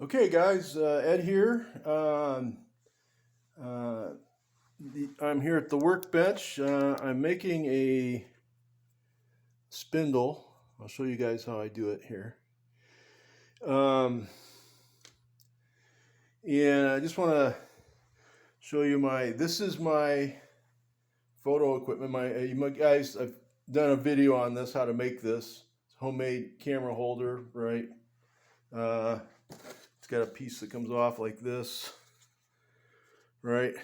Okay, guys, Ed here. I'm here at the workbench. I'm making a spindle. I'll show you guys how I do it here. And I just want to show you this is my photo equipment. My guys, I've done a video on this, how to make this. It's a homemade camera holder, right? It's got a piece that comes off like this, right?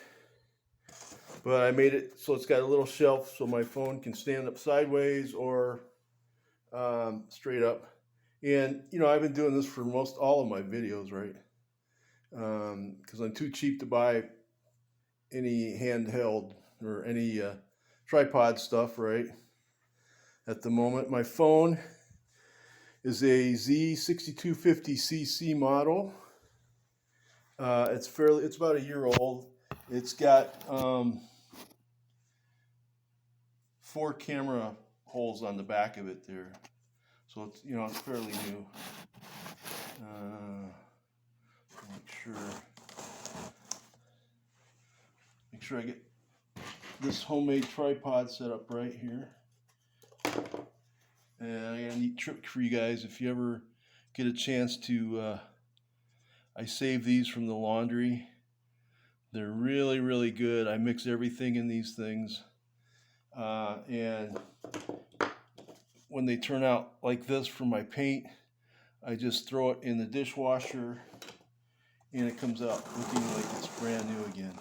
But I made it so it's got a little shelf so my phone can stand up sideways or straight up. And you know, I've been doing this for most all of my videos, right? Because I'm too cheap to buy any handheld or any tripod stuff, right? At the moment, my phone is a Z6250cc model. It's about a year old. It's got 4 camera holes on the back of it there, so it's it's fairly new. Make sure I get this homemade tripod set up right here. And I got a neat trick for you guys if you ever get a chance to. I save these from the laundry. They're really, really good. I mix everything in these things. And when they turn out like this for my paint, I just throw it in the dishwasher and it comes out looking like it's brand new again.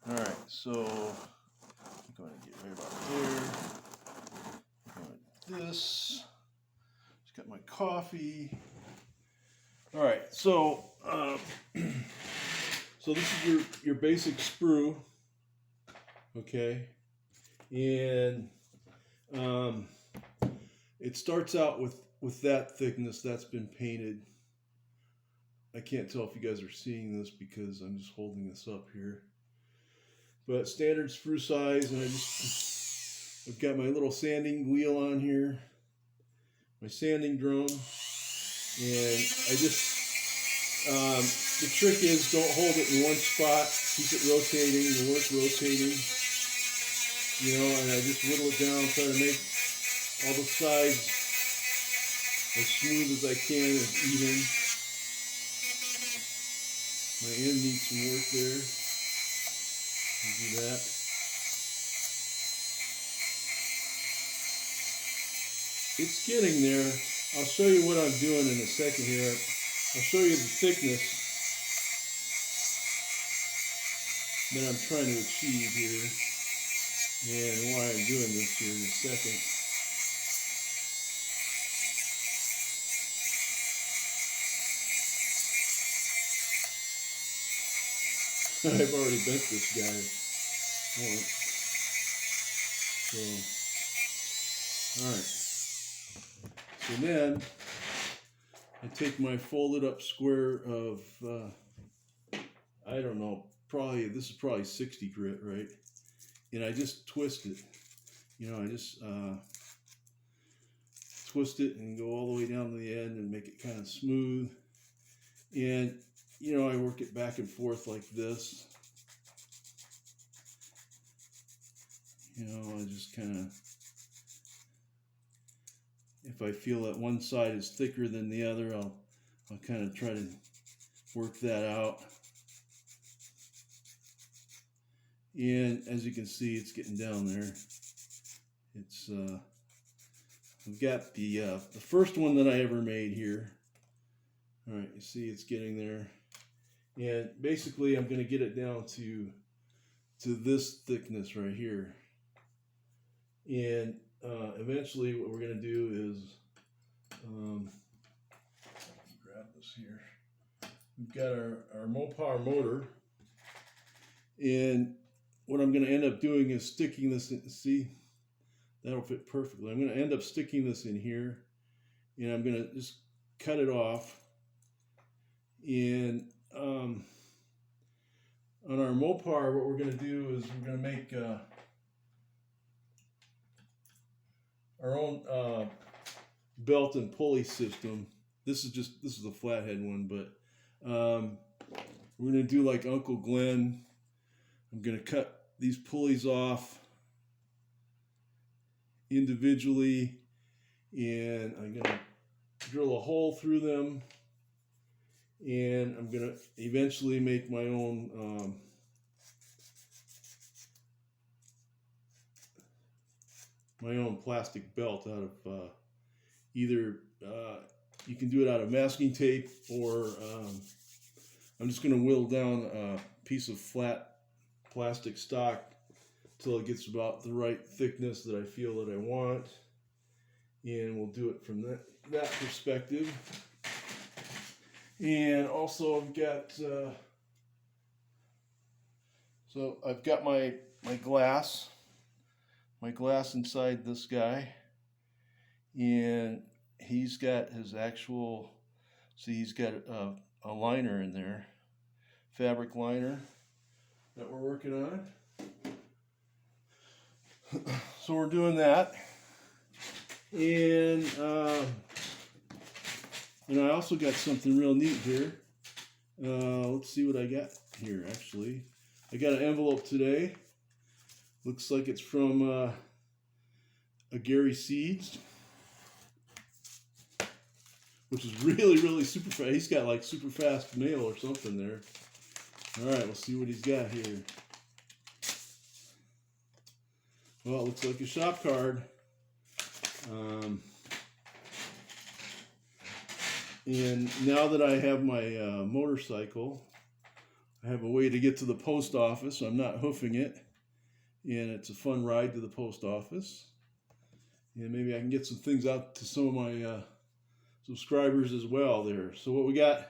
Alright, so I'm going to get right about there. I'm going to this. Just got my coffee. Alright, so so this is your basic sprue, okay, and it starts out with that thickness that's been painted. I can't tell if you guys are seeing this because I'm just holding this up here, but standard sprue size, and I've got my little sanding wheel on here, my sanding drum, and I just the trick is don't hold it in one spot, keep it rotating, the work rotating, and I just whittle it down, try to make all the sides as smooth as I can, as even. My end needs some work there. Do that. It's getting there. I'll show you what I'm doing in a second here. I'll show you the thickness that I'm trying to achieve here and why I'm doing this here in a second. I've already bent this guy once. So, alright. So then, I take my folded up square of, I don't know, this is probably 60 grit, right? And I just twist it. I just twist it and go all the way down to the end and make it kind of smooth. And, I work it back and forth like this. I just kind of, if I feel that one side is thicker than the other, I'll kind of try to work that out. And as you can see, it's getting down there. It's I've got the first one that I ever made here. All right, you see it's getting there, and basically I'm going to get it down to this thickness right here. And eventually, what we're going to do is grab this here. We've got our Mopar motor, and what I'm going to end up doing is sticking this in. See, that'll fit perfectly. I'm going to end up sticking this in here, and I'm going to just cut it off. And on our Mopar, what we're going to do is we're going to make our own belt and pulley system. this is a flathead one, but we're gonna do like Uncle Glenn. I'm gonna cut these pulleys off individually, and I'm gonna drill a hole through them, and I'm gonna eventually make my own plastic belt out of either you can do it out of masking tape, or I'm just going to whittle down a piece of flat plastic stock till it gets about the right thickness that I feel that I want, and we'll do it from that perspective. And also I've got so I've got my glass inside this guy, and he's got his actual, see, he's got a liner in there, fabric liner that we're working on. So we're doing that, and I also got something real neat here. Let's see what I got here. Actually, I got an envelope today. Looks like it's from a Gary Seeds, which is really super fast. He's got like super fast mail or something there. All right, we'll see what he's got here. Well, it looks like a shop card. And now that I have my motorcycle, I have a way to get to the post office. So I'm not hoofing it, and it's a fun ride to the post office. And maybe I can get some things out to some of my subscribers as well there. So what we got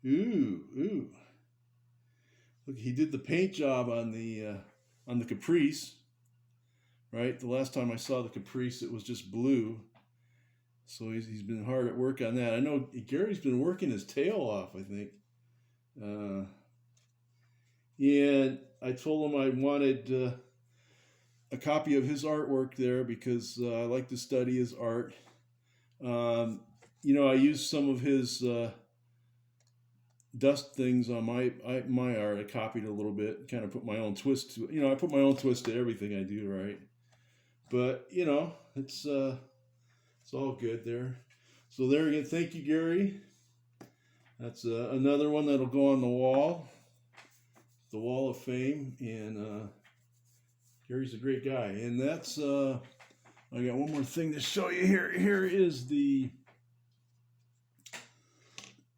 ooh. Look, he did the paint job on the Caprice, right? The last time I saw the Caprice, it was just blue. So he's been hard at work on that. I know Gary's been working his tail off, I think. And I told him I wanted a copy of his artwork there because I like to study his art. I used some of his dust things on my art. I copied a little bit, kind of put my own twist to it. I put my own twist to everything I do, right? But it's all good there. So there again, thank you, Gary. That's another one that'll go on the wall of fame, and Gary's a great guy. And that's I got one more thing to show you here. Here is the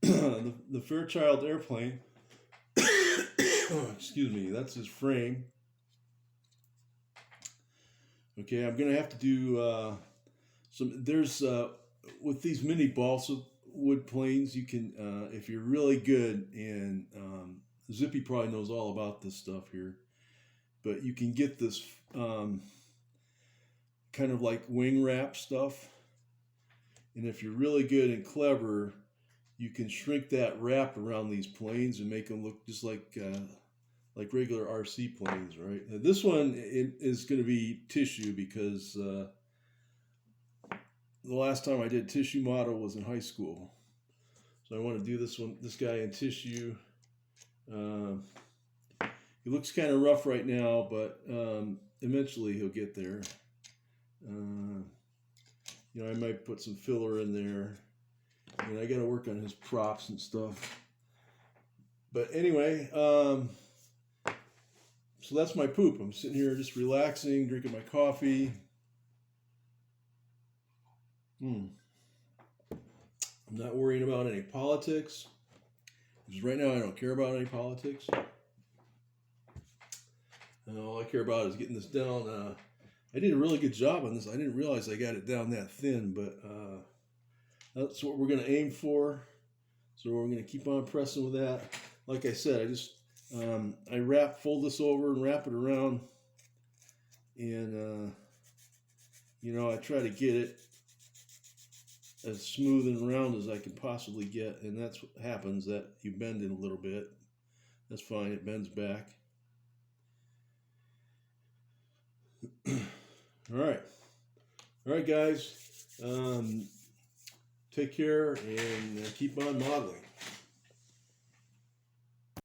the Fairchild airplane. Excuse me, that's his frame. Okay, I'm gonna have to do there's with these mini balsa wood planes, you can if you're really good, and Zippy probably knows all about this stuff here, but you can get this kind of like wing wrap stuff, and if you're really good and clever, you can shrink that wrap around these planes and make them look just like regular RC planes, right? Now this one is going to be tissue because the last time I did tissue model was in high school, so I want to do this guy in tissue. He looks kind of rough right now, but eventually he'll get there. I might put some filler in there. And I got to work on his props and stuff. But anyway, so that's my poop. I'm sitting here just relaxing, drinking my coffee. I'm not worrying about any politics, because right now I don't care about any politics. And all I care about is getting this down. I did a really good job on this. I didn't realize I got it down that thin, but that's what we're going to aim for. So we're going to keep on pressing with that. Like I said, I just fold this over and wrap it around, and I try to get it as smooth and round as I can possibly get, and that's what happens. That you bend it a little bit. That's fine. It bends back. All right, guys. Take care and keep on modeling.